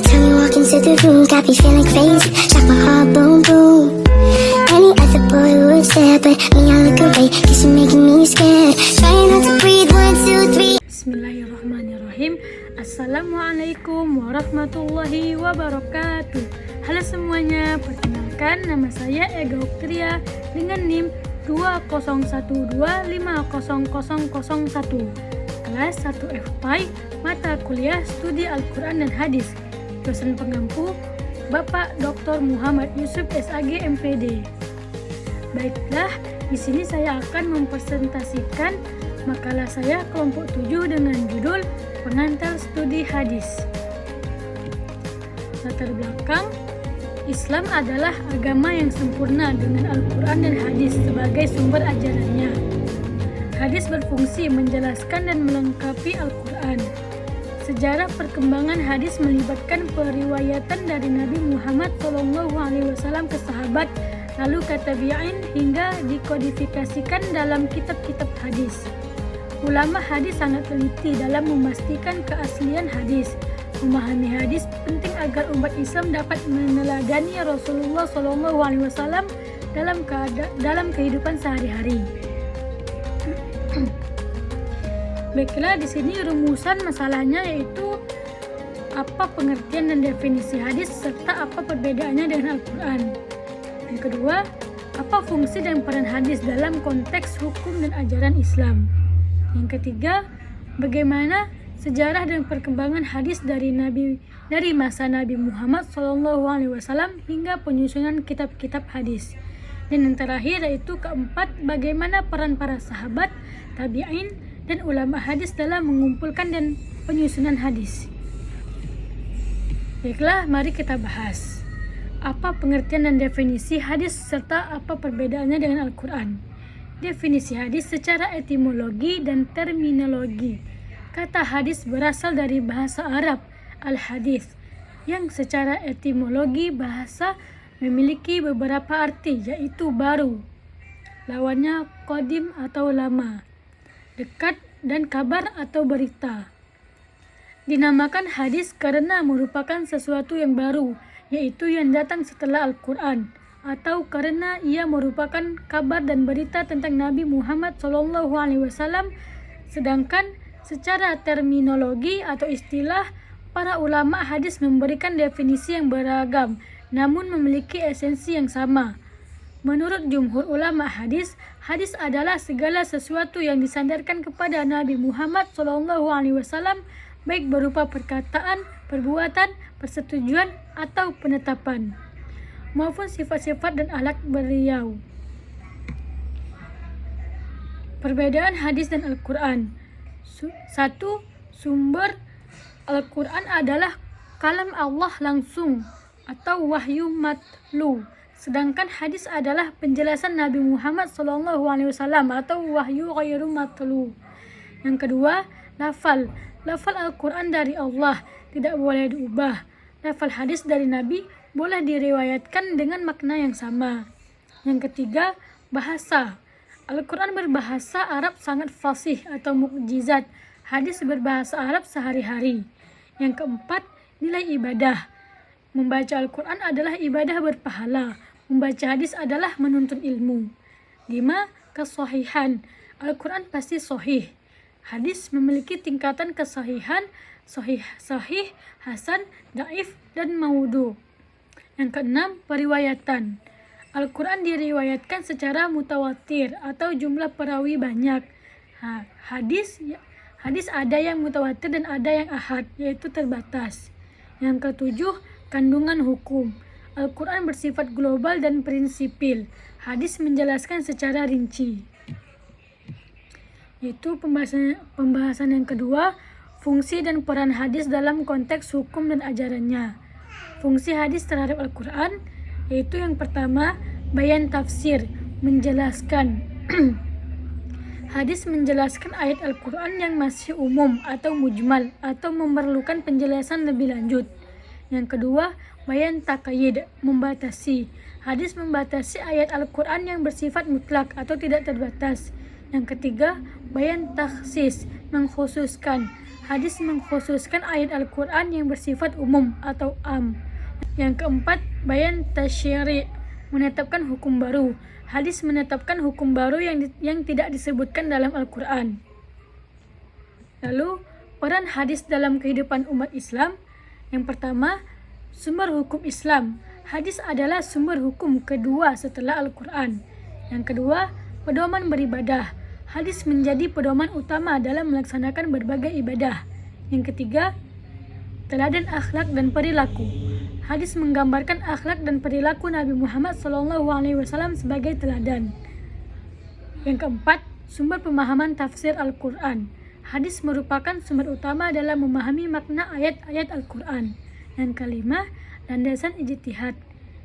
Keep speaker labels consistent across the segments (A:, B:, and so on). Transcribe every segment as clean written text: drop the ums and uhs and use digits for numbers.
A: Every time you walk into the room, got me feeling crazy. Shock my heart, boom, boom. Any other boy would stare, but me, I look away, cause you're making me scared. Trying not to breathe, 1, 2, 3.
B: Bismillahirrahmanirrahim. Assalamualaikum warahmatullahi wabarakatuh. Halo semuanya, perkenalkan nama saya Ega Oktria dengan NIM 2012500001, kelas 1 FPI, mata kuliah studi Al-Quran dan Hadis. Dosen pengampu Bapak Dr. Muhammad Yusuf SAG MPD. Baiklah, di sini saya akan mempresentasikan makalah saya kelompok 7 dengan judul Pengantar Studi Hadis. Latar belakang, Islam adalah agama yang sempurna dengan Al-Quran dan Hadis sebagai sumber ajarannya. Hadis berfungsi menjelaskan dan melengkapi Al-Quran. Sejarah perkembangan hadis melibatkan periwayatan dari Nabi Muhammad SAW ke sahabat, lalu ke tabi'in hingga dikodifikasikan dalam kitab-kitab hadis. Ulama hadis sangat teliti dalam memastikan keaslian hadis. Memahami hadis penting agar umat Islam dapat meneladani Rasulullah SAW dalam kehidupan sehari-hari. Baiklah, di sini rumusan masalahnya yaitu apa pengertian dan definisi hadis serta apa perbedaannya dengan Al-Quran. Yang kedua, apa fungsi dan peran hadis dalam konteks hukum dan ajaran Islam. Yang ketiga, bagaimana sejarah dan perkembangan hadis dari masa Nabi Muhammad SAW hingga penyusunan kitab-kitab hadis. Dan yang terakhir yaitu keempat, bagaimana peran para sahabat, tabi'in, dan ulama hadis dalam mengumpulkan dan penyusunan hadis. Baiklah, mari kita bahas. Apa pengertian dan definisi hadis serta apa perbedaannya dengan Al-Quran? Definisi hadis secara etimologi dan terminologi. Kata hadis berasal dari bahasa Arab al-hadis, yang secara etimologi bahasa memiliki beberapa arti, yaitu baru, lawannya qadim atau lama, dekat, dan kabar atau berita. Dinamakan hadis karena merupakan sesuatu yang baru, yaitu yang datang setelah Al-Quran, atau karena ia merupakan kabar dan berita tentang Nabi Muhammad SAW. Sedangkan secara terminologi atau istilah, para ulama hadis memberikan definisi yang beragam, namun memiliki esensi yang sama. Menurut jumhur ulama hadis, hadis adalah segala sesuatu yang disandarkan kepada Nabi Muhammad SAW, baik berupa perkataan, perbuatan, persetujuan, atau penetapan, maupun sifat-sifat dan akhlak beliau. Perbedaan hadis dan Al-Quran. 1. Sumber Al-Quran adalah kalam Allah langsung atau wahyu matlu, sedangkan hadis adalah penjelasan Nabi Muhammad SAW atau wahyu ghairu matlu. Yang kedua, lafal Al-Quran dari Allah tidak boleh diubah. Lafal hadis dari Nabi boleh diriwayatkan dengan makna yang sama. Yang ketiga, bahasa. Al-Quran berbahasa Arab sangat fasih atau mukjizat. Hadis berbahasa Arab sehari-hari. Yang keempat, nilai ibadah. Membaca Al-Quran adalah ibadah berpahala. Membaca hadis adalah menuntut ilmu. 5. Kesahihan. Al-Quran pasti sahih. Hadis memiliki tingkatan kesahihan, sahih, hasan, dhaif, dan maudhu. Yang keenam, periwayatan. Al-Quran diriwayatkan secara mutawatir atau jumlah perawi banyak. Hadis ada yang mutawatir dan ada yang ahad, yaitu terbatas. Yang ketujuh, kandungan hukum. Al-Quran bersifat global dan prinsipil. Hadis menjelaskan secara rinci. Yaitu pembahasan yang kedua, fungsi dan peran hadis dalam konteks hukum dan ajarannya. Fungsi hadis terhadap Al-Quran yaitu yang pertama, bayan tafsir, menjelaskan. Hadis menjelaskan ayat Al-Quran yang masih umum atau mujmal atau memerlukan penjelasan lebih lanjut. Yang kedua, bayan taqyid, membatasi. Hadis membatasi ayat Al-Quran yang bersifat mutlak atau tidak terbatas. Yang ketiga, bayan takhsis, mengkhususkan. hadis mengkhususkan ayat Al-Quran yang bersifat umum atau am. Yang keempat, bayan tasyri', menetapkan hukum baru. Hadis menetapkan hukum baru yang tidak disebutkan dalam Al-Quran. Lalu, peran hadis dalam kehidupan umat Islam. Yang pertama, sumber hukum Islam. Hadis adalah sumber hukum kedua setelah Al-Quran. Yang kedua, pedoman beribadah. Hadis menjadi pedoman utama dalam melaksanakan berbagai ibadah. Yang ketiga, teladan akhlak dan perilaku. Hadis menggambarkan akhlak dan perilaku Nabi Muhammad SAW sebagai teladan. Yang keempat, sumber pemahaman tafsir Al-Quran. Hadis merupakan sumber utama dalam memahami makna ayat-ayat Al-Quran. Yang kelima, landasan ijtihad,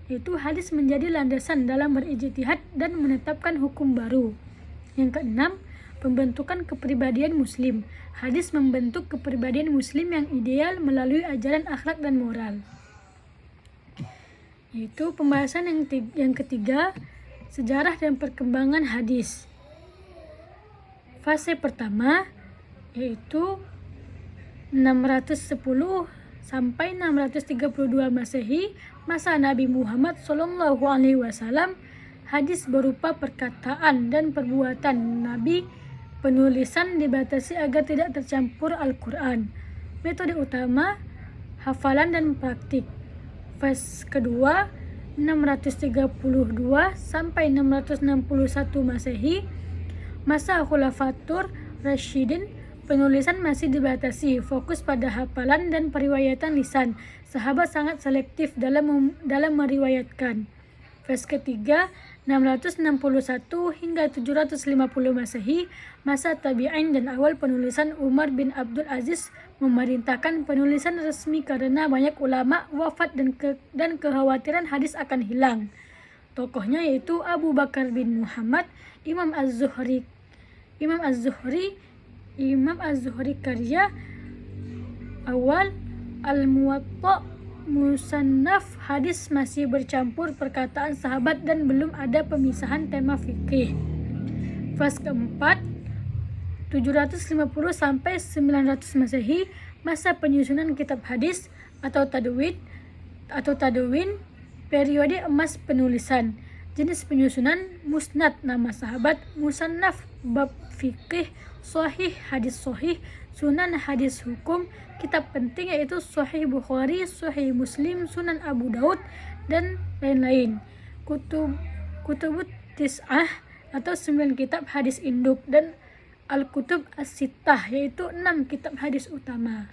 B: yaitu hadis menjadi landasan dalam berijtihad dan menetapkan hukum baru. Yang keenam, pembentukan kepribadian muslim. Hadis membentuk kepribadian muslim yang ideal melalui ajaran akhlak dan moral. Yaitu pembahasan yang ketiga, sejarah dan perkembangan hadis. Fase pertama yaitu 610 sampai 632 Masehi, masa Nabi Muhammad SAW. Hadis berupa perkataan dan perbuatan Nabi. Penulisan dibatasi agar tidak tercampur Al-Quran. Metode utama, hafalan dan praktik. Fase kedua, 632 sampai 661 Masehi, masa Khulafatur Rasyidin. Penulisan masih dibatasi, fokus pada hafalan dan periwayatan lisan. Sahabat sangat selektif dalam meriwayatkan. Fase ketiga, 661 hingga 750 Masehi, masa tabi'in dan awal penulisan. Umar bin Abdul Aziz memerintahkan penulisan resmi karena banyak ulama wafat dan kekhawatiran hadis akan hilang. Tokohnya yaitu Abu Bakar bin Muhammad, Imam Az-Zuhri karya awal Al-Muwatta, Musannaf. Hadis masih bercampur perkataan sahabat dan belum ada pemisahan tema fikih. Fase keempat, 750 sampai 900 Masehi, masa penyusunan kitab hadis atau tadwin, periode emas penulisan. Jenis penyusunan, musnad nama sahabat, musannaf bab fikih, sahih hadis sahih, sunan hadis hukum. Kitab penting yaitu Sahih Bukhari, Sahih Muslim, Sunan Abu Daud, dan lain-lain. Kutubut Tis'ah atau 9 kitab hadis induk, dan Al-Kutub As-Sittah yaitu 6 kitab hadis utama.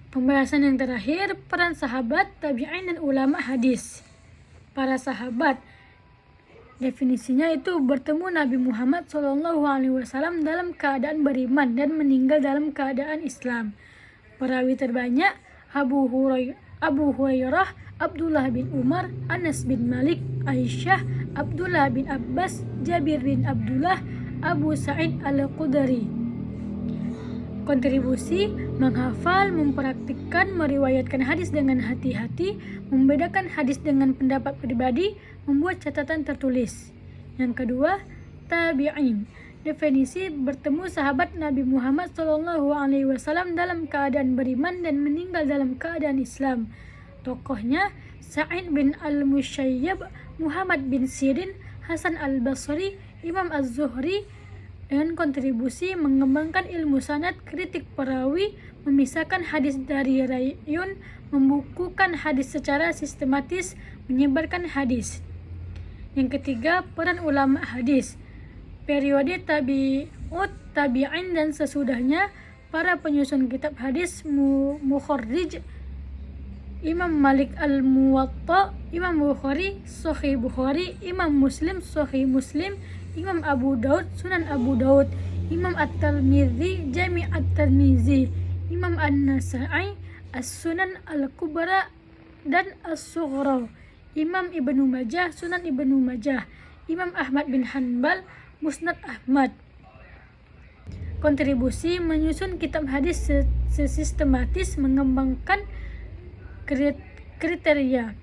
B: Pembahasan yang terakhir, peran sahabat, tabi'in, dan ulama hadis. Para sahabat, definisinya itu bertemu Nabi Muhammad SAW dalam keadaan beriman dan meninggal dalam keadaan Islam. Perawi terbanyak Abu Hurairah, Abdullah bin Umar, Anas bin Malik, Aisyah, Abdullah bin Abbas, Jabir bin Abdullah, Abu Sa'id Al-Khudri. Kontribusi, menghafal, mempraktikkan, meriwayatkan hadis dengan hati-hati, membedakan hadis dengan pendapat pribadi, membuat catatan tertulis. Yang kedua, tabi'in. Definisi, bertemu sahabat Nabi Muhammad SAW dalam keadaan beriman dan meninggal dalam keadaan Islam. Tokohnya Sa'id bin Al-Musayyab, Muhammad bin Sirin, Hasan Al-Basri, Imam Az-Zuhri. Dengan kontribusi, mengembangkan ilmu sanad, kritik perawi, memisahkan hadis dari rayun, membukukan hadis secara sistematis, menyebarkan hadis. Yang ketiga, peran ulama hadis. Periode tabi'in dan sesudahnya, para penyusun kitab hadis, mukharrij, Imam Malik Al-Muwatta, Imam Bukhari, Sahih Bukhari, Imam Muslim, Sahih Muslim, Imam Abu Daud, Sunan Abu Daud, Imam At-Tirmidzi, Jami' At-Tirmidzi, Imam An-Nasa'i, As-Sunan Al-Kubra dan As-Sughra, Imam Ibnu Majah, Sunan Ibnu Majah, Imam Ahmad bin Hanbal, Musnad Ahmad. Kontribusi, menyusun kitab hadis sistematis, mengembangkan kriteria.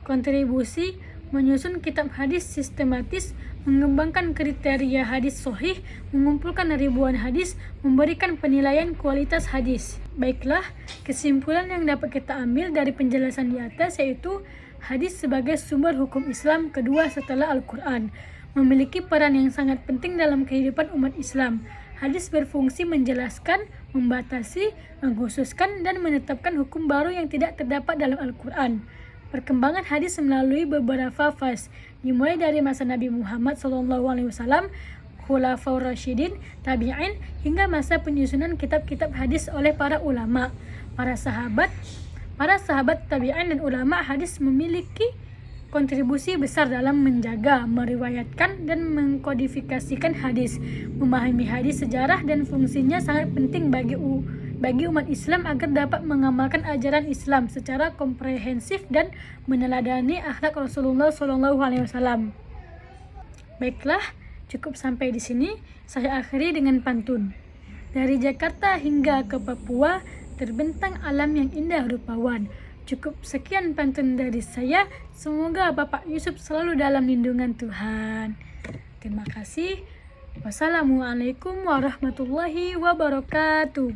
B: Kontribusi, menyusun kitab hadis sistematis, mengembangkan kriteria hadis sahih, mengumpulkan ribuan hadis, memberikan penilaian kualitas hadis. Baiklah, kesimpulan yang dapat kita ambil dari penjelasan di atas yaitu hadis sebagai sumber hukum Islam kedua setelah Al-Quran memiliki peran yang sangat penting dalam kehidupan umat Islam. Hadis berfungsi menjelaskan, membatasi, mengkhususkan, dan menetapkan hukum baru yang tidak terdapat dalam Al-Quran. Perkembangan hadis melalui beberapa fase, dimulai dari masa Nabi Muhammad SAW, Khulafaur Rasyidin, Tabi'in, hingga masa penyusunan kitab-kitab hadis oleh para ulama. Para sahabat tabi'in dan ulama hadis memiliki kontribusi besar dalam menjaga, meriwayatkan, dan mengkodifikasikan hadis. Memahami hadis sejarah dan fungsinya sangat penting bagi umat Islam agar dapat mengamalkan ajaran Islam secara komprehensif dan meneladani akhlak Rasulullah SAW. Baiklah, cukup sampai di sini. Saya akhiri dengan pantun. Dari Jakarta hingga ke Papua, terbentang alam yang indah rupawan. Cukup sekian pantun dari saya. Semoga Bapak Yusuf selalu dalam lindungan Tuhan. Terima kasih. Wassalamualaikum warahmatullahi wabarakatuh.